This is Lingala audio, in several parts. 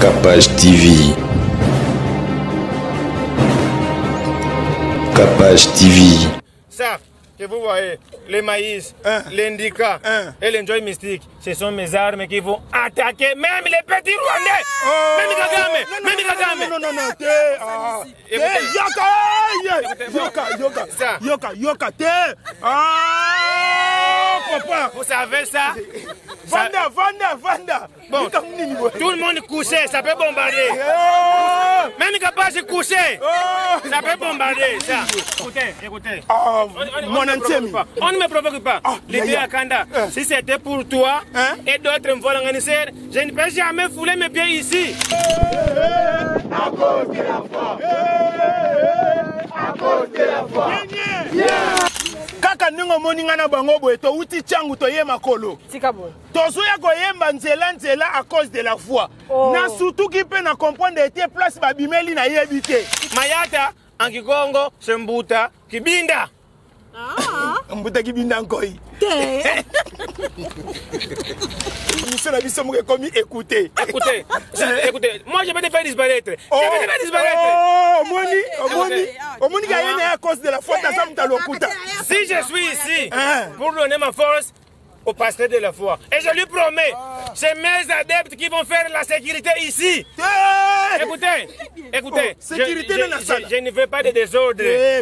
Capage TV. Capage TV. Ça que vous voyez, le maïs, l'indica et l'enjoy mystique, ce sont mes armes qui vont attaquer même les petits Rwandais. Même Kagame, même Kagame. Non, yoka, papa. Vous savez ça? Vanda. Bon, tout le monde couché, ça peut bombarder. Même Capage couché, ça peut bombarder. Ça. Écoutez. On ne me provoque pas. L'idée à Kanda, si c'était pour toi et d'autres me volent je ne peux jamais fouler mes pieds ici. À cause de la foi. À cause de la foi. Kaka ningo moninga na bango boye to uti changu to ye makolo. Tikabo. Tozo ya ko yemba nzela à cause de la foi. Na surtout qui peut na comprendre était place babimeli na yebite. Mayata en Kikongo, Sembuta, Kibinda. Mbuta Kibinda nkoi. Monsieur la mission m'a commis écoutez. Écoutez, moi je vais te faire disparaître. Moni gagne à cause de la foi dans lokuta. Si je suis ici pour donner ma force au pasteur de la foi, et je lui promets, c'est mes adeptes qui vont faire la sécurité ici. Écoutez, je ne veux pas de désordre.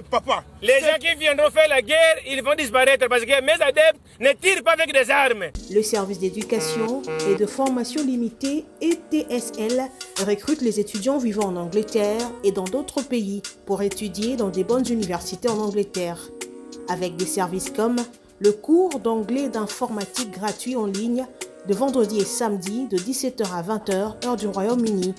Papa. Les gens qui viendront faire la guerre, ils vont disparaître parce que mes adeptes ne tirent pas avec des armes. Le service d'éducation et de formation limitée ETSL recrute les étudiants vivant en Angleterre et dans d'autres pays pour étudier dans des bonnes universités en Angleterre. Avec des services comme le cours d'anglais et d'informatique gratuit en ligne de vendredi et samedi de 17h à 20h, heure du Royaume-Uni.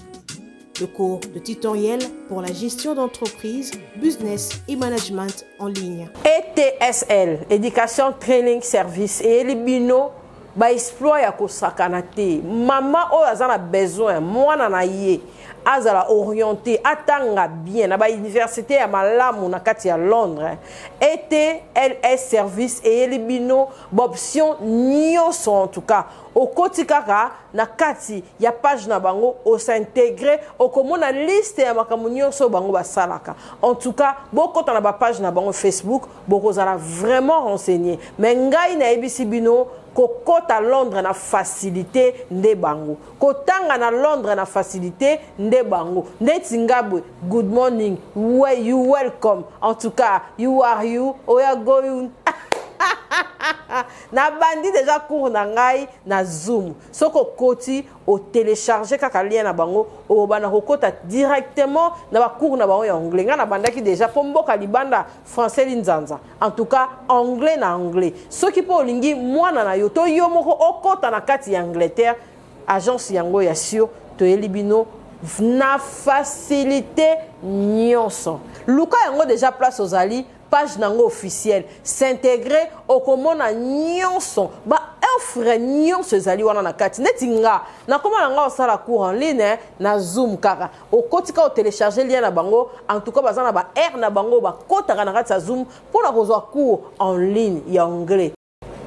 Le cours de tutoriel pour la gestion d'entreprise, business et management en ligne. ETSL, Education Training Service, et les bino ba exploit ya kosakana te. Maman o azana besoin, mwana na ye azala orienté, atanga bien na ba université ya malamu na kati ya Londres. ETLS Service et les bino option nyonso en tout cas. Au kotikaka na kati ya page na bango o s'intégrer au komona liste ya makambo nyonso bango basalaka. En tout cas, boko na ba page na bango Facebook, boko zala vraiment renseigné. Mais ngai na ebisi bino kokota Londres na facilité nde bango. Kotanga na Londres na facilité nde bango. Nde Zimbabwe, good morning, where you welcome. En tout cas, you are you, oya going. Na bandi déjà cours na ngai na Zoom. Soko koti o télécharger kaka lien na bango o bana kokota directement na ba cours na bango ya anglais. Nga na banda ki déjà pomboka libanda français linzanza. En tout cas anglais na anglais. Soki po lingi mwana na yo to yo moko okota na kati ya Angleterre agence yango ya sio to elibino na facilité nyonso. Luka yango déjà place aux ali page nango officielle s'intégrer au komona nyonso ba offre nyonso ezali wana na kati netinga na komona nga osala cours en ligne na Zoom kaka okotika o télécharger lien na bango en tout cas bazana ba R na bango ba kotaka na kati ya Zoom pour la kozwa cours en ligne ya anglais.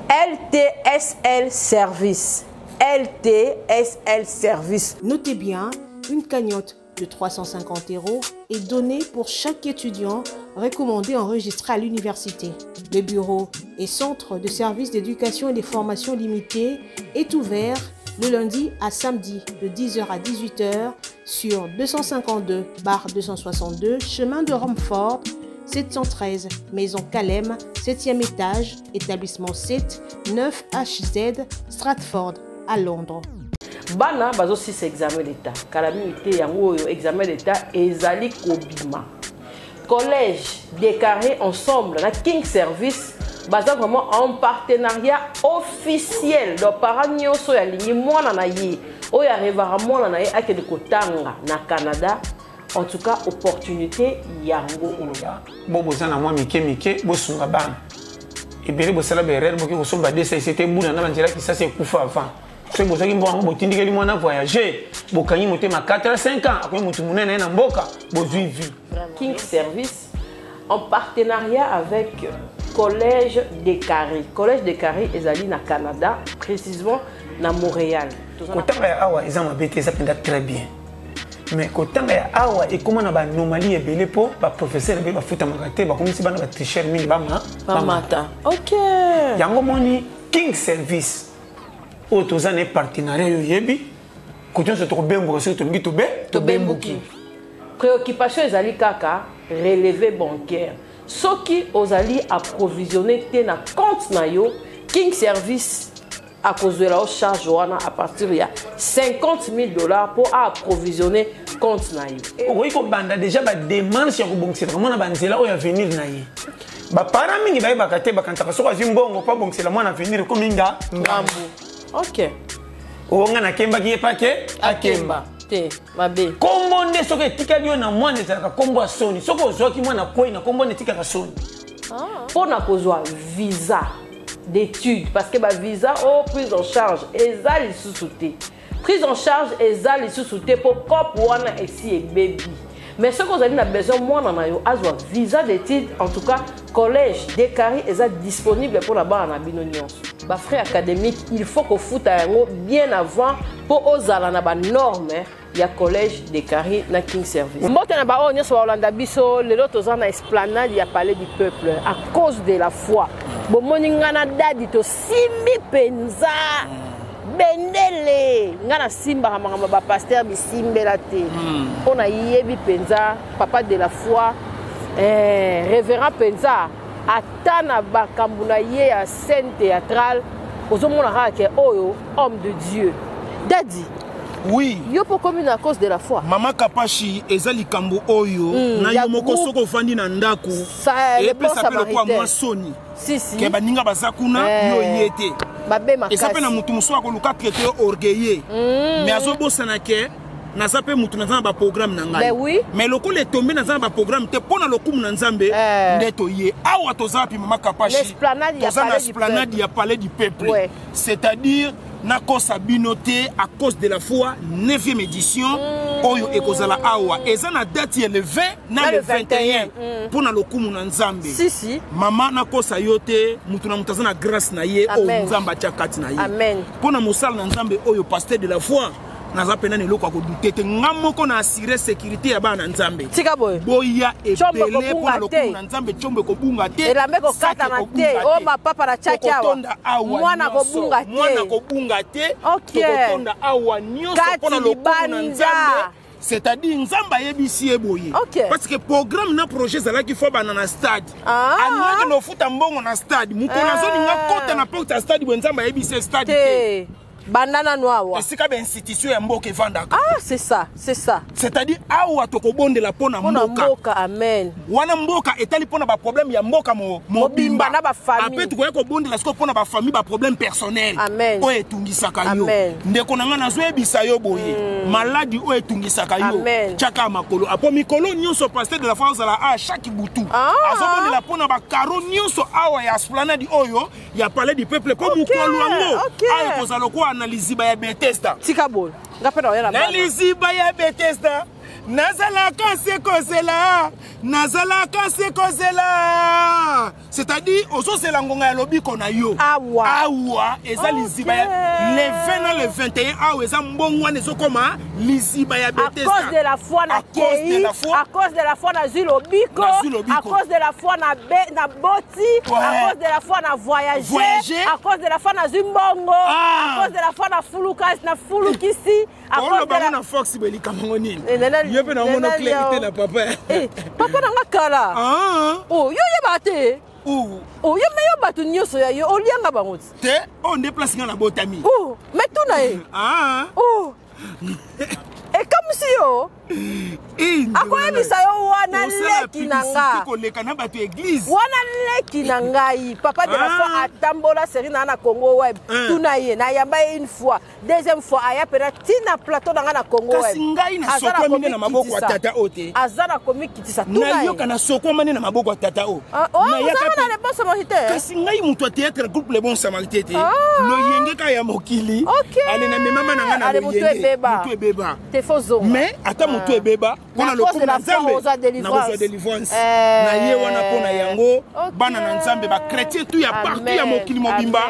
LTSL Service. LTSL Service. Notez bien, une cagnotte de 350 € est donnée pour chaque étudiant recommandé enregistré à l'université. Le bureau et centre de services d'éducation et de formation limitée est ouvert le lundi à samedi de 10h à 18h sur 252/262 chemin de Romford, 713 Maison Calem, 7e étage, établissement 7, 9 HZ, Stratford à Londres. Bana bazo 6 examen d'état. Kalami ite yango examen d'état ezali kobima. Collège des carrés ensemble na King Service baza vraiment en partenariat officiel do parents so ya lingi mwana na ye o ya revara mwana na ye akede kotanga na Canada. En tout cas opportunité yango oya. Bo bozana mwa mike bo sunga bana. Ebele bo sala berere bo ki ko somba desa c'était buna na banjela ki ça c'est kufa avant. C'est pour ça que vous tindikeli mwana voyager bokanyi motema 4 à 5 ans après mutu munene na mboka bozui vie. King Service en partenariat avec Collège des Carrés. Collège des Carrés ezali na Canada, précisément na Montréal. Kotaka awa ezama bete ça penda très bien. mais kotanga ya awa et comment na ba anomalie ebele po ba professeur be ba futa makate ba komisi bana ba tricher mingi ba mata. OK. Yango moni King Service o tozane partenariat yo yebi kotion se to bembo se to ngi to bembuki. Préoccupation ezali kaka relevé bancaire. Soki ozali approvisionner te na compte na yo King Service à cause de la charge à partir de $50 000 pour approvisionner compte na yo. Oui, ko banda déjà ba demande sur bonksela mona banzela o ya venir na ye. Ba para mingi ba bakate bakantaka so kwazi mbongo pa bonksela mona venir ko minga ngambu. OK. O ngana kemba ki epake akemba. Te mabe. Kombo nde soko etikali yo na mwana ezalaka kombo asoni. Soko ozwaki mwana koi na kombo ne etikaka soni. Pona kozwa visa d'études parce que ba visa au prise en charge ezali sous-souté. Prise en charge ezali sous-souté pour cop wana ici et baby. Mais ce que vous avez besoin moi na yo azwa visa d'études en tout cas collège Dekari est disponible pour la barre na bino nyonso. Ba frais académique il faut que foot yango bien avant pour ozala na ba norme ya collège Dekari na King Service. Mbote na ba o nyonso ba Olanda biso lelo tozana esplanade ya palais du peuple à cause de la foi. Bomoni ngana dadi to simbi penza bendele ngana simba kama ba pasteur bisimbela te ona yebi penza papa de la foi révérend penza atana bakambuna ye ya scène théâtrale ozomona kaka oyo homme de Dieu dadi. Oui. Yo pour commune à cause de la foi. Mama Kapashi ezali kambo oyo na yo moko soko fandi na ndako. Et puis ça peut quoi moi soni. Si. Ke baninga bazakuna yo yete. Babe makasi. Et ça peut na mutu muso akoluka traiter orgueilleux. Mais azobosana ke na zape mutu na zamba programme na ngai. Ben oui. Mais loko le tomber na zamba programme te pona lokumu na nzambe ndeto ye. Awa tozapi Mama Kapashi. L'esplanade ya palais du peuple. Ouais. C'est-à-dire na kosa binoté à cause de la foi 9e édition oyo ekozala awa eza na date le 20 na le 21 pour na lokumu na nzambe. Si. Mama na kosa yote mutu na mutaza na grâce na ye o nzamba chakati na ye. Amen. Pour na musala na nzambe oyo pasteur de la foi naza pena ne loko ko dutete ngamoko na assurer sécurité ya bana nzambe. Tika boy. Boya ebele pour na lokumu na nzambe chombe ko bunga te. Et la meko kata na te o ma papa na chacha awa. Mwana ko bunga te. Mwana ko bunga te. OK. Tokotonda awa nyonso pour na lokumu na nzambe. C'est-à-dire nzamba yebisi eboye. OK. Parce que programme na projet zala ki fo bana na stade. Anaka no futa mbongo na stade. Mukona zoni nga kota na porte stade bo nzamba yebisi stade te. Banana noawa. Et c'est comme institution ya mboka vandaka. Ah, c'est ça. C'est-à-dire awa tokobondela pona mboka. Amen. Wana mboka etali pona ba problème ya mboka mobimba na ba famille. Après tukoye ko bondela siko pona ba famille ba problème personnel. Amen. O etungisaka yo. Amen. Ndeko nanga nazo ebisa yo boye. Maladie o etungisaka yo. Amen. Chaka makolo. Apo mikolo nyonso pasteur de la France la a chaque butu. Azobondela pona ba karo nyonso awa ya esplanade oyo ya palais du peuple ko mukolo ngo. Ayo kozalo ko analiziba ya Bethesda. Tika bol. Ngapena oyela bana. Analiziba ya Bethesda. Nazalaka sekozela. C'est-à-dire ozozela ngonga ya lobiko na yo. Awa eza liziba ya le 20 na le 21 awa eza mbongwa nezokoma liziba ya Bethesda. À cause de la foi na kei. À cause de la foi na zulobiko. À cause de la foi na boti. À cause de la foi na voyager. À cause de la foi na zumbongo. À cause de la foi na fulukisi. À cause de la Fox belika mongoni. Yepe na mono clarité na papa. Papa na kala. Oh, yo yebate. Oh, yo meyo batu nyoso ya yo olianga bangoti. Te, on déplace nga na botami. Oh, mais tout na e. Oh. Et comme si yo. Akoye bisayo wana leki nanga. Wana leki nangai. Papa de la foi atambola série na Congo web. Tuna ye na yamba une fois, deuxième fois aya pena tina plateau na Congo web. Kasingai na soko mine na maboko ya tata ote. Azana komi kitisa tuna ye. Na yoka na soko mine na maboko ya tata o. Na yaka na le bon samaritain. Kasingai muto théâtre groupe le bon samaritain te. Lo yenge ka ya mokili. Ale na mama na ngana lo yenge. Muto ebeba. Te fozo. Mais ata muto ebeba. Na cause de la foi aux délivrance na ye wana pona yango bana na nzambe ba chrétien tout ya partout ya mokili mobimba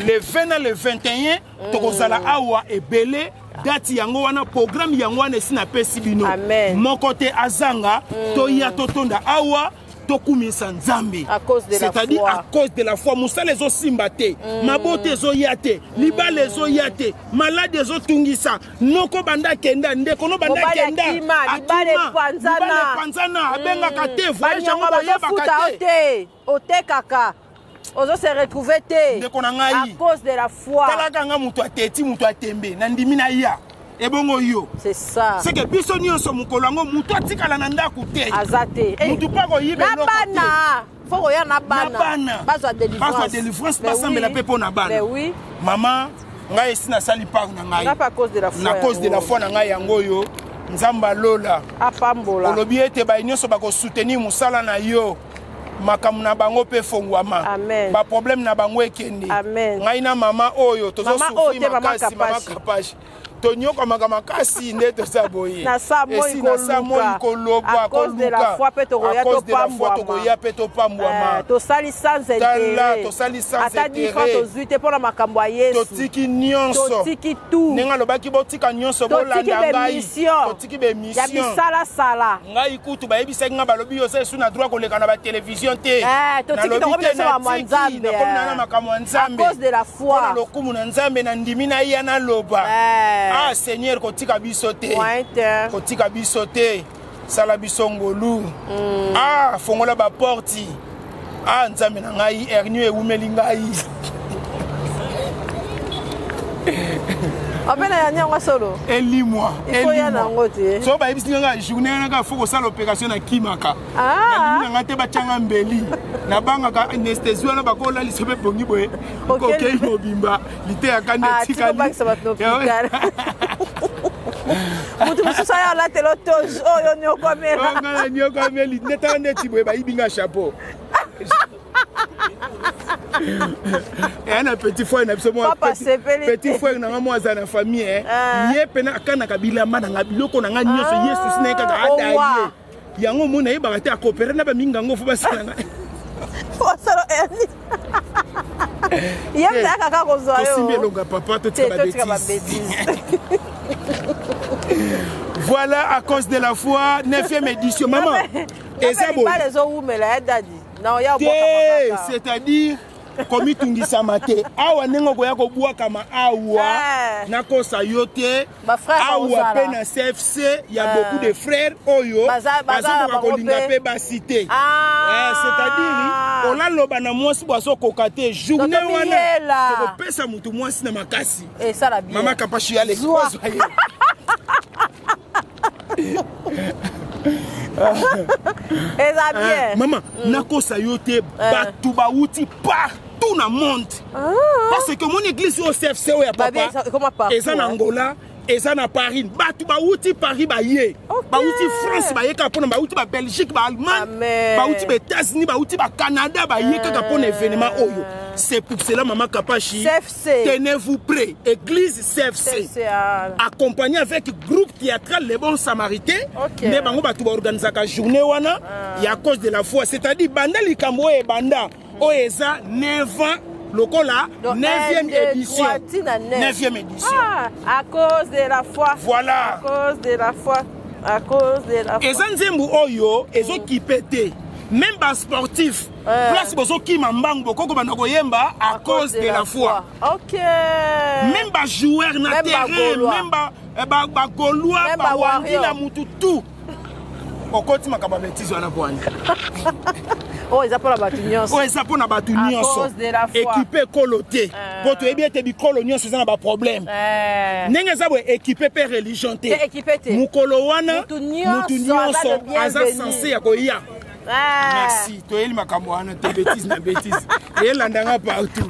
le 20 na le 21 tokozala awa ebele date yango wana programme yango wana esina pesi bino Amen. mon côté azanga toya totonda awa tokumisa nzambe c'est-à-dire à cause de la foi musala ezo simbate mabote ezo yate libala ezo yate malade ezo tungisa noko banda kenda ndeko no banda kenda libala panzana abenga kate voyage yango bayeba kate ote kaka ozo se retrouver te à cause de la foi talaka nga mutu ateti mutu atembe na ndimi na ya ebongo yo c'est ça c'est que biso nyonso mukolo yango mutu atikala na ndako te azate mutu pa koyiba na bana faut ya na bana bazwa délivrance pasambela pe po na bana mais oui maman ngai esi nasali part na ngai na cause de la foi na cause de la foi na ngai yango yo nzamba lola apambola olobi ete ba nyonso bako soutenir musala na yo makamu na bango pe fongwama ba problème na bango ekende ngai na mama oyo tozo souffrir makasi mama kapage tonyoka makasi nde tosaboye na sa moi koloba à cause de la foi pe to pambwama to sali sans intérêt ata difa to zuite pour la makambo ya Yesu totiki nyonso totiki tout nenga lobaki botika nyonso bolanda ngai totiki be mission ya bisala sala ngai kutu bayebisa nga balobi yo sesu na droit koleka na ba télévision te totiki to komesa ba mwanzambe na makambo ya nzambe à cause de la foi na lokumu na nzambe na ndimi na ya na loba ah Seigneur kotika biso te kotika biso te sala biso ngolu ah fongola ba porti ah nzambe na ngai ernio ewumeli ngai apena ya nyangwa solo elimwa il y a nango te so ba ibisi nga journée nga foko sala opération na kimaka na ndimi nga te bachanga mbeli na banga ka anesthésie wana bakola lisobe bongi boye kokei mobimba lite ya kanetika mutu mususu aya la telo tojo oyo nyokomela nga nyokomeli neta neti boye ba ibinga chapeau et un petit frère na biso moi petit frère na moi za na famille ye pena kana kabila mana ngabiloko na nga nyonso Yesu sina kaka ata ye yango mona ye ba te a coopérer na ba minga ngo fo ba sala nga osalo ye mta kaka kozwa yo simbe longa papa to tika ba bêtise. Voilà à cause de la foi 9e édition maman et ça bon les oumela dadi non ya c'est-à-dire komi tungisa mate awa nengo koya ko bwakama awa nakosa yote awa pe na CFC il y a beaucoup de frères oyo bazo ko linga pe ba cité c'est-à-dire on a loba na mwasi boso kokate journée wana ko pesa mutu mwasi na makasi et ça la bien mama kapashi ya l'expose bien. Maman, nakosa yote batu bauti partout na monde. Parce que mon église au CFC ou ya papa. Eza na Angola, eza na Paris. Batu bauti Paris baye. Bauti France baye ka pona bauti ba Belgique ba Allemagne. Bauti ba États-Unis, bauti ba Canada baye ka pona événement oyo. C'est pour cela maman Kapashi. Tenez-vous prêts. Église CFC. Accompagné avec groupe théâtral Les Bons Samaritains. Mais bango batu ba organiser ka journée wana. Et à cause de la foi, c'est-à-dire banda likambo e banda oeza 9 ans lokola 9e édition. 9e édition. À cause de la foi. Voilà. À cause de la foi. À cause de la foi. Et Zanzembu oyo ezo kipete. Même bas sportif, place bozo ki mambango bokoko bana koyemba à cause de la foi. OK. Même bas joueur na terrain, même ba golois, ba wandi la mutu tout. Okoti makaba bêtise wana kwani. Oh, ils appellent la batu nyonso. Oh, ils appellent la batu nyonso. Équipé coloté. Poto ebi ete bi kolo nyonso za na ba problème. Nenge za bo équipé pe religion te. Équipé te. Mukolo wana mutu nyonso aza censé ya koya. Merci. Tu es le makamouana, tes bêtises, na bêtises. Et l'andanga partout.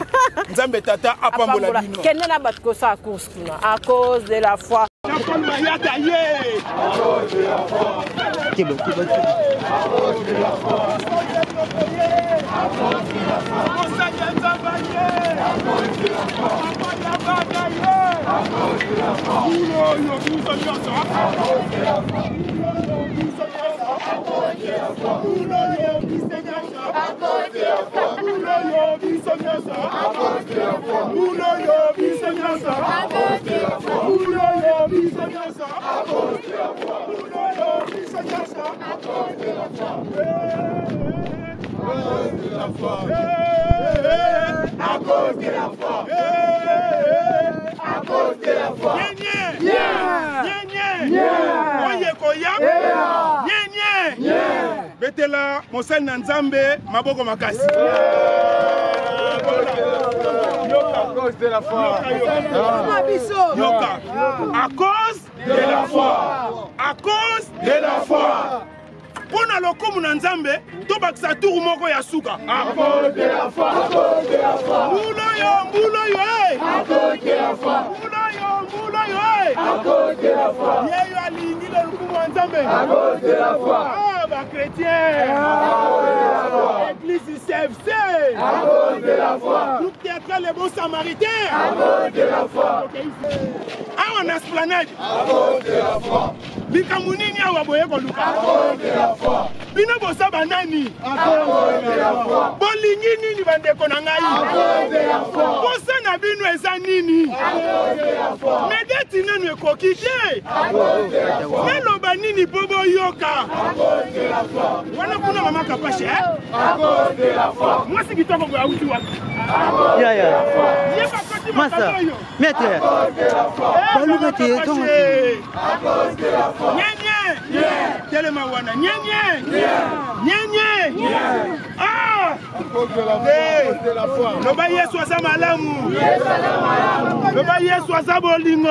Nzambe tata apambola bino. Quel n'est la batko sa course à cause de la foi. À cause de la foi. Kibo. À cause de la foi. nyonso à cause de la foi. Buloyo biso nyonso à cause de la foi. À cause de la foi. À cause de la foi. Nye nye. Oye koya. Nye. Betela mosali na Nzambe maboko makasi. À cause de la foi. À cause de la foi. À cause de la foi. Pona lokumu na Nzambe to bakisa turu moko ya suka. À cause de la foi. À cause de la foi. Mbulo yo à cause de la foi. Mbulo yo à cause de la foi. Yeyo alingi le lokumu na Nzambe. À cause de la foi. Ah ba chrétien. À cause de la foi. Église CFC. À cause de la foi. Groupe théâtral les bons samaritains. À cause de la foi. Ah on a esplanade. À cause de la foi. Bikamunini awa boye ko luka. À cause de la foi. Bino bosa banani. À cause de la foi. Bolingi nini bandeko na ngai. À cause de la foi. Bosa na bino eza nini. À cause de la foi. Medeti nanu ekoki te. À cause de la foi. Meloba nini bobo yoka. À cause de la foi. Wana kuna mama kapache à cause de la foi. Moi c'est kitoko kwa uti wapi. Ya. Yeba koti Masa. Maître. À cause de la foi. Balu maître. À cause de la foi. Nye. Telema wana. Nye. Ah! À cause de la foi. Loba Yesu aza malamu. Loba Yesu aza bolingo.